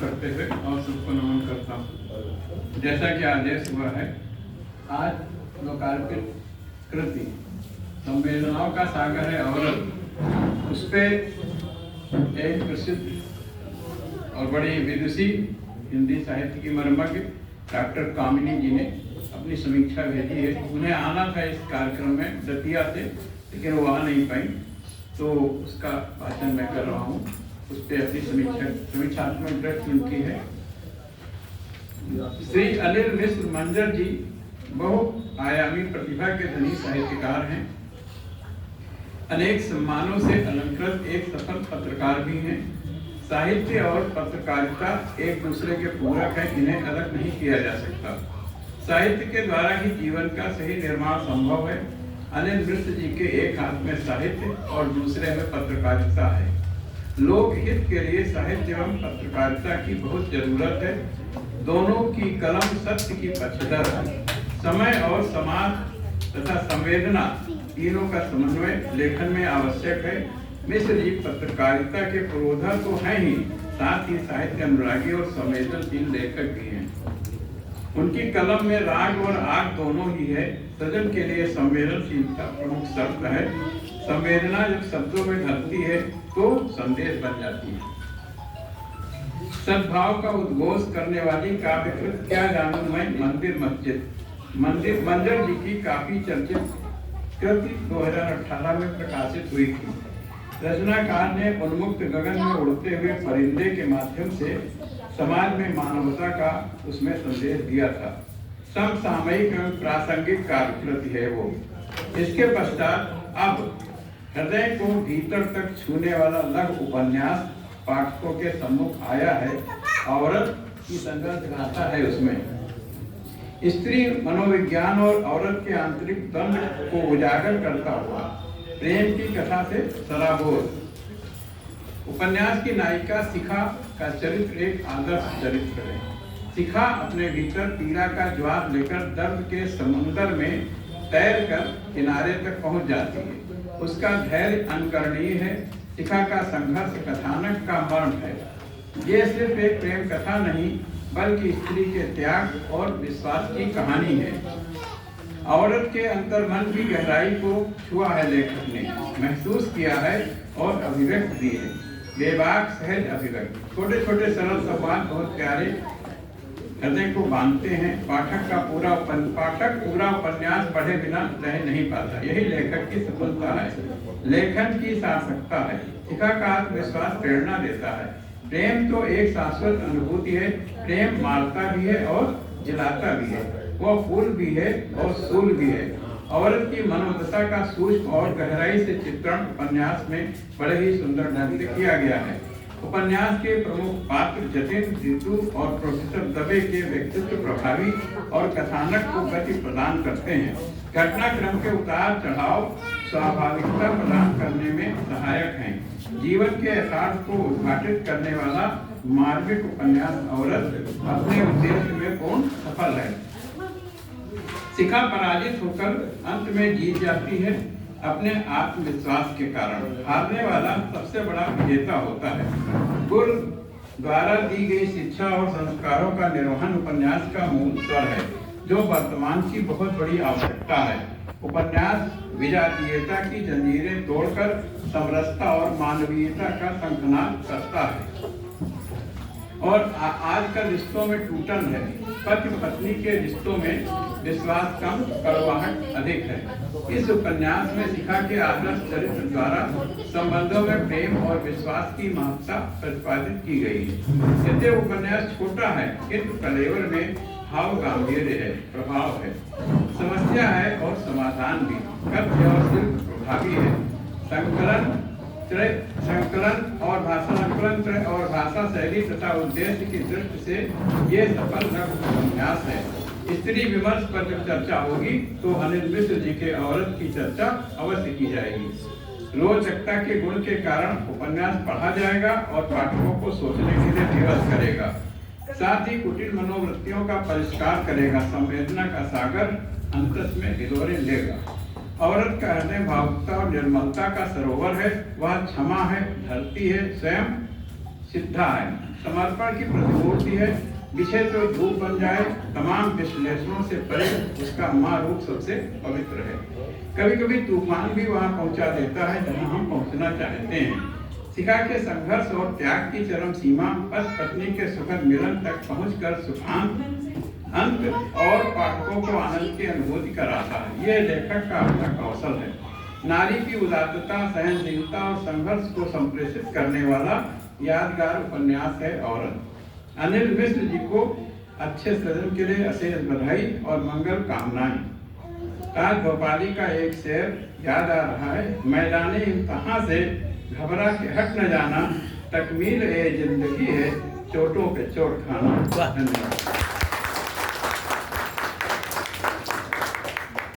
करते हुए और सबको नमन करता हूँ। जैसा कि आदेश हुआ है, आज लोकार्पित कृति संवेदनाओं का सागर है औरत, उस पे एक प्रसिद्ध और बड़ी विदुषी हिंदी साहित्य की मर्मज्ञ डॉक्टर कामिनी जी ने अपनी समीक्षा भेजी है। उन्हें आना था इस कार्यक्रम में दतिया से, लेकिन वो आ नहीं पाई, तो उसका भाषण मैं कर रहा हूँ। उस पर अपनी समीक्षात्मक दृष्टि उनकी है। श्री अनिल मिश्र मंजर जी बहुआयामी प्रतिभा के धनी साहित्यकार हैं। अनेक सम्मानों से अलंकृत एक सफल पत्रकार भी हैं। साहित्य और पत्रकारिता एक दूसरे के पूरक है, इन्हें अलग नहीं किया जा सकता। साहित्य के द्वारा ही जीवन का सही निर्माण संभव है। अनिल मिश्र जी के एक हाथ में साहित्य और दूसरे में पत्रकारिता है। लोकहित के लिए साहित्य एवं पत्रकारिता की बहुत जरूरत है। दोनों की कलम सत्य की पक्षधर है। समय और समाज तथा संवेदना तीनों का समन्वय लेखन में आवश्यक है। मिश्र जी पत्रकारिता के पुरोधा तो हैं ही, साथ ही साहित्य अनुरागी और संवेदनशील लेखक भी हैं। उनकी कलम में राग और आग दोनों ही है। सृजन के लिए संवेदनशीलता प्रमुख शर्त है। संवेदना जब शब्दों में ढलती है तो संदेश बन जाती है। सद्भाव का उद्घोष करने वाली काव्यकृत क्या जानूं मैं मंदिर मस्जिद मंजर जी की काफी चर्चित कृति 2018 में प्रकाशित हुई थी। रचनाकार ने उन्मुक्त गगन में उड़ते हुए परिंदे के माध्यम से समाज में मानवता का उसमें संदेश दिया था। समसामयिक एवं प्रासंगिक काव्यकृति है वो। इसके पश्चात अब हृदय को भीतर तक छूने वाला लघु उपन्यास पाठकों के सम्मुख आया है। औरत की संघर्ष गाथा है उसमें। स्त्री मनोविज्ञान और औरत के आंतरिक द्वंद्व को उजागर करता हुआ प्रेम की कथा से सराबोर। उपन्यास की नायिका शिखा का चरित्र एक आदर्श चरित्र है। शिखा अपने भीतर पीड़ा का ज्वार लेकर दर्द के समुद्र में तैरकर किनारे तक पहुंच जाती है। उसका धैर्य अनुकरणीय है। शिखा का संघर्ष कथानक का मर्म है। ये सिर्फ एक प्रेम कथा नहीं, बल्कि स्त्री के त्याग और विश्वास की कहानी है। औरत के अंतर्मन की गहराई को छुआ है लेखक ने, महसूस किया है और अभिव्यक्त भी है। बेबाक सहज अभिव्यक्ति, छोटे छोटे सरल संवाद बहुत प्यारे हृदय को बांधते हैं। पाठक पूरा उपन्यास पढ़े बिना रह नहीं पाता। यही लेखक की सफलता है। लेखन की सार्थकता है। शिखा का आत्मविश्वास प्रेरणा देता है। प्रेम तो एक शाश्वत अनुभूति है। प्रेम मारता भी है और जलाता भी है। वह फूल भी है और सूल भी है। औरत की मनोदशा का सूक्ष्म और गहराई से चित्रण उपन्यास में बड़े ही सुंदर ढंग से किया गया है। उपन्यास के प्रमुख पात्र जतिन, जीतू और प्रोफेसर दवे के व्यक्तित्व प्रभावी और कथानक को गति प्रदान करते हैं। घटनाक्रम के उतार चढ़ाव स्वाभाविकता प्रदान करने में सहायक हैं। जीवन के यथार्थ को उद्घाटित करने वाला मार्मिक उपन्यास औरत अपने उद्देश्य में पूर्ण सफल है। शिखा पराजित होकर अंत में जीत जाती है अपने आत्मविश्वास के कारण। हारने वाला सबसे बड़ा विजेता होता है। गुरु द्वारा दी गई शिक्षा और संस्कारों का निर्वहन उपन्यास का मूल स्वर है, जो वर्तमान की बहुत बड़ी आवश्यकता है। उपन्यास विजातीयता की जंजीरें तोड़कर समरसता और मानवीयता का शंखनाद करता है। और आजकल रिश्तों में टूटन है। पति पत्नी के रिश्तों में विश्वास कम, कड़वाहट अधिक है। इस उपन्यास में शिखा के आदर्श चरित्र द्वारा संबंधों में प्रेम और विश्वास की महत्ता प्रतिपादित की गई है। यद्य उपन्यास छोटा है, किंतु कलेवर में भाव गांभीर्य है, प्रभाव है, समस्या है और समाधान भी। कथ्य और शिल्प प्रभावी है। संकलन और भाषा शैली तथा उद्देश्य की दृष्टि से ये सफल उपन्यास है। स्त्री विमर्श पर जब चर्चा होगी तो अनिल मिश्र जी के औरत की चर्चा अवश्य की जाएगी। रोचकता के गुण के कारण उपन्यास पढ़ा जाएगा और पाठकों को सोचने के लिए विवश करेगा। साथ ही कुटिल मनोवृत्तियों का परिष्कार करेगा। संवेदना का सागर अंतस में हिलोरे लेगा। औरत का हृदय भावुकता और निर्मलता का सरोवर है। वह क्षमा है, धरती है, स्वयं सिद्धा है, समर्पण की प्रतिमूर्ति है। विषय तो धूप बन जाए, तमाम विश्लेषणों से परे उसका माँ रूप सबसे पवित्र है। कभी कभी तूफान भी वहाँ पहुँचा देता है जहाँ हम पहुँचना चाहते हैं। शिखा के संघर्ष और त्याग की चरम सीमा, पति पत्नी के सुखद मिलन तक पहुँचकर सुखांत अंत और पाठकों को आनंद की अनुभूति कराता है। यह लेखक का अपना कौशल है। नारी की उदात्तता, सहनशीलता और संघर्ष को संप्रेषित करने वाला यादगार उपन्यास है औरत। अनिल मिश्र जी को अच्छे सृजन के लिए अशेष बधाई और मंगल कामनाएं। ताज भोपाली का एक शेर याद आ रहा है, मैदाने इम्तहां से घबरा के हट न जाना, तकमील ए जिंदगी है चोटों पे चोट खाना। धन्यवाद।